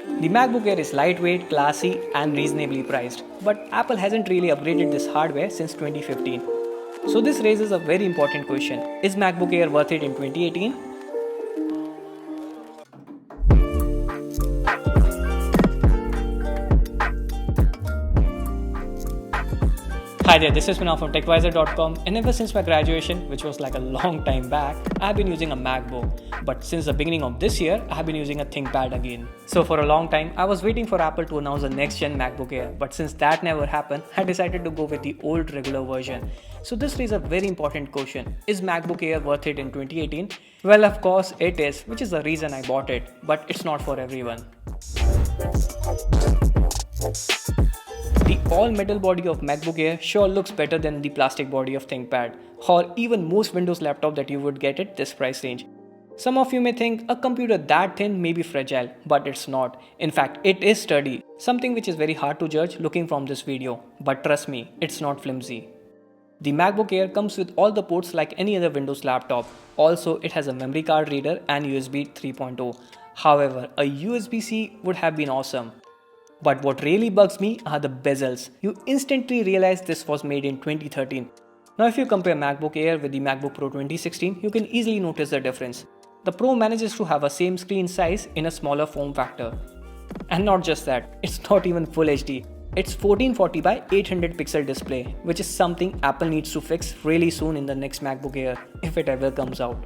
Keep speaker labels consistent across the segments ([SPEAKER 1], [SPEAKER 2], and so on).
[SPEAKER 1] The MacBook Air is lightweight, classy, and reasonably priced, but Apple hasn't really upgraded this hardware since 2015. So this raises a very important question. Is MacBook Air worth it in 2018? Hi there, this is Manfrotto from TechWiser.com, and ever since my graduation, which was like a long time back, I've been using a MacBook. But since the beginning of this year, I've been using a ThinkPad again. So for a long time, I was waiting for Apple to announce the next gen MacBook Air, but since that never happened, I decided to go with the old regular version. So this raises a very important question. Is MacBook Air worth it in 2018? Well, of course it is, which is the reason I bought it, but it's not for everyone. The all-metal body of MacBook Air sure looks better than the plastic body of ThinkPad, or even most Windows laptop that you would get at this price range. Some of you may think a computer that thin may be fragile, but it's not. In fact, it is sturdy, something which is very hard to judge looking from this video. But trust me, it's not flimsy. The MacBook Air comes with all the ports like any other Windows laptop. Also, it has a memory card reader and USB 3.0. However, a USB-C would have been awesome. But what really bugs me are the bezels. You instantly realize this was made in 2013. Now if you compare MacBook Air with the MacBook Pro 2016, you can easily notice the difference. The Pro manages to have a same screen size in a smaller form factor. And not just that, it's not even Full HD. It's 1440 by 800 pixel display, which is something Apple needs to fix really soon in the next MacBook Air, if it ever comes out.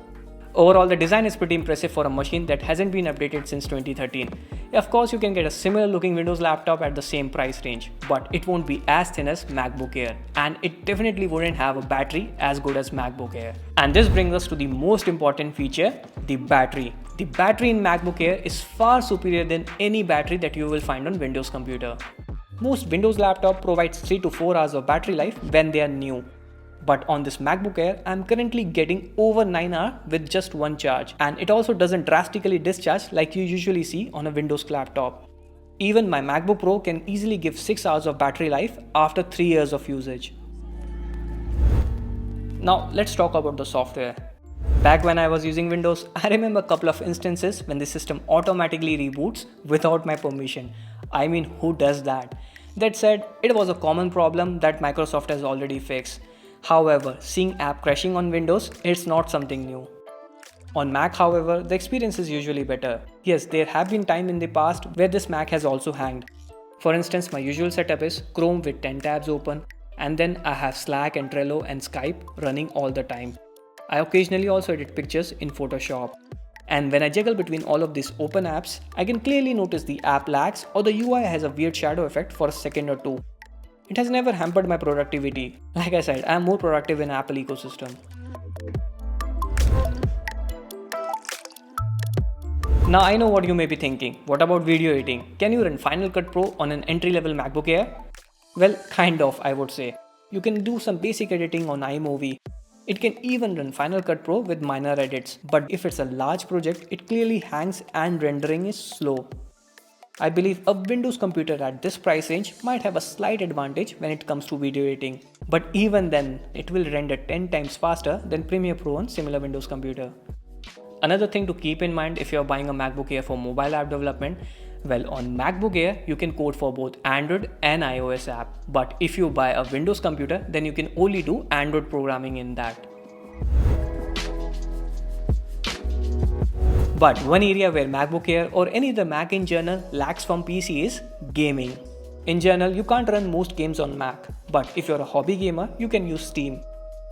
[SPEAKER 1] Overall, the design is pretty impressive for a machine that hasn't been updated since 2013. Of course, you can get a similar looking Windows laptop at the same price range, but it won't be as thin as MacBook Air, and it definitely wouldn't have a battery as good as MacBook Air. And this brings us to the most important feature, the battery. The battery in MacBook Air is far superior than any battery that you will find on Windows computer. Most Windows laptop provides 3 to 4 hours of battery life when they are new. But on this MacBook Air, I'm currently getting over 9 hours with just one charge, and it also doesn't drastically discharge like you usually see on a Windows laptop. Even my MacBook Pro can easily give 6 hours of battery life after 3 years of usage. Now let's talk about the software. Back when I was using Windows, I remember a couple of instances when the system automatically reboots without my permission. I mean, who does that? That said, it was a common problem that Microsoft has already fixed. However, seeing app crashing on Windows, it's not something new. On Mac, however, the experience is usually better. Yes, there have been times in the past where this Mac has also hanged. For instance, my usual setup is Chrome with 10 tabs open, and then I have Slack and Trello and Skype running all the time. I occasionally also edit pictures in Photoshop. And when I juggle between all of these open apps, I can clearly notice the app lags or the UI has a weird shadow effect for a second or two. It has never hampered my productivity. Like I said, I am more productive in Apple ecosystem. Now I know what you may be thinking. What about video editing? Can you run Final Cut Pro on an entry-level MacBook Air? Well, kind of, I would say. You can do some basic editing on iMovie. It can even run Final Cut Pro with minor edits. But if it's a large project, it clearly hangs and rendering is slow. I believe a Windows computer at this price range might have a slight advantage when it comes to video editing. But even then, it will render 10 times faster than Premiere Pro on similar Windows computer. Another thing to keep in mind if you are buying a MacBook Air for mobile app development, well, on MacBook Air, you can code for both Android and iOS app. But if you buy a Windows computer, then you can only do Android programming in that. But one area where MacBook Air or any other Mac in general lacks from PC is gaming. In general, you can't run most games on Mac, but if you're a hobby gamer, you can use Steam.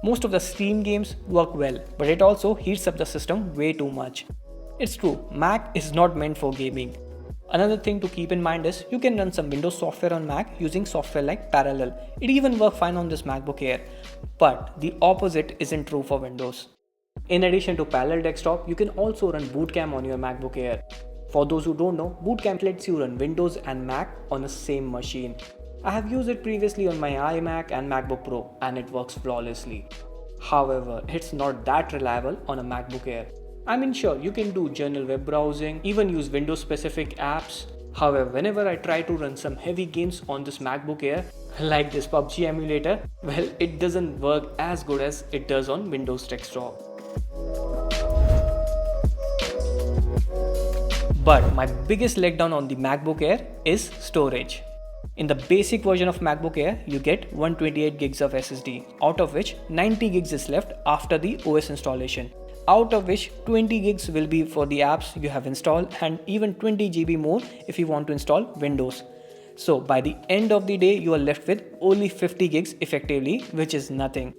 [SPEAKER 1] Most of the Steam games work well, but it also heats up the system way too much. It's true, Mac is not meant for gaming. Another thing to keep in mind is you can run some Windows software on Mac using software like Parallel. It even works fine on this MacBook Air, but the opposite isn't true for Windows. In addition to Parallel Desktop, you can also run Boot Camp on your MacBook Air. For those who don't know, Boot Camp lets you run Windows and Mac on the same machine. I have used it previously on my iMac and MacBook Pro and it works flawlessly. However, it's not that reliable on a MacBook Air. I mean, sure, you can do general web browsing, even use Windows specific apps. However, whenever I try to run some heavy games on this MacBook Air, like this PUBG emulator, well, it doesn't work as good as it does on Windows desktop. But my biggest letdown on the MacBook Air is storage. In the basic version of MacBook Air, you get 128 gigs of SSD, out of which 90 gigs is left after the OS installation, out of which 20 gigs will be for the apps you have installed and even 20 GB more if you want to install Windows. So by the end of the day, you are left with only 50 gigs effectively, which is nothing.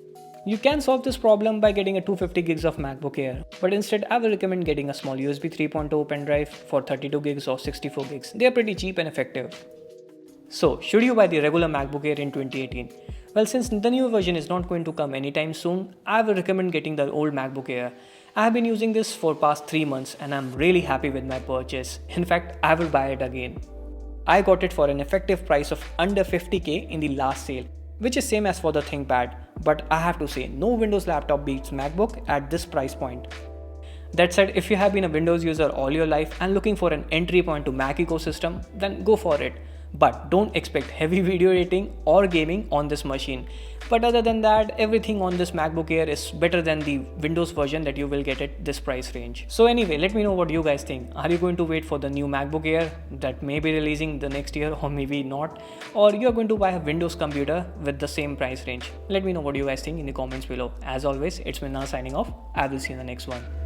[SPEAKER 1] You can solve this problem by getting a 250 gigs of MacBook Air, but instead I will recommend getting a small USB 3.0 pen drive for 32 gigs or 64 gigs. They are pretty cheap and effective. So, should you buy the regular MacBook Air in 2018? Well, since the new version is not going to come anytime soon, I will recommend getting the old MacBook Air. I have been using this for past 3 months and I'm really happy with my purchase. In fact, I will buy it again. I got it for an effective price of under 50k in the last sale, which is same as for the ThinkPad, but I have to say no Windows laptop beats MacBook at this price point. That said, if you have been a Windows user all your life and looking for an entry point to Mac ecosystem, then go for it. But don't expect heavy video editing or gaming on this machine. But other than that, everything on this MacBook Air is better than the Windows version that you will get at this price range. So anyway, let me know what you guys think. Are you going to wait for the new MacBook Air that may be releasing the next year or maybe not? Or you are going to buy a Windows computer with the same price range? Let me know what you guys think in the comments below. As always, it's Minna signing off. I will see you in the next one.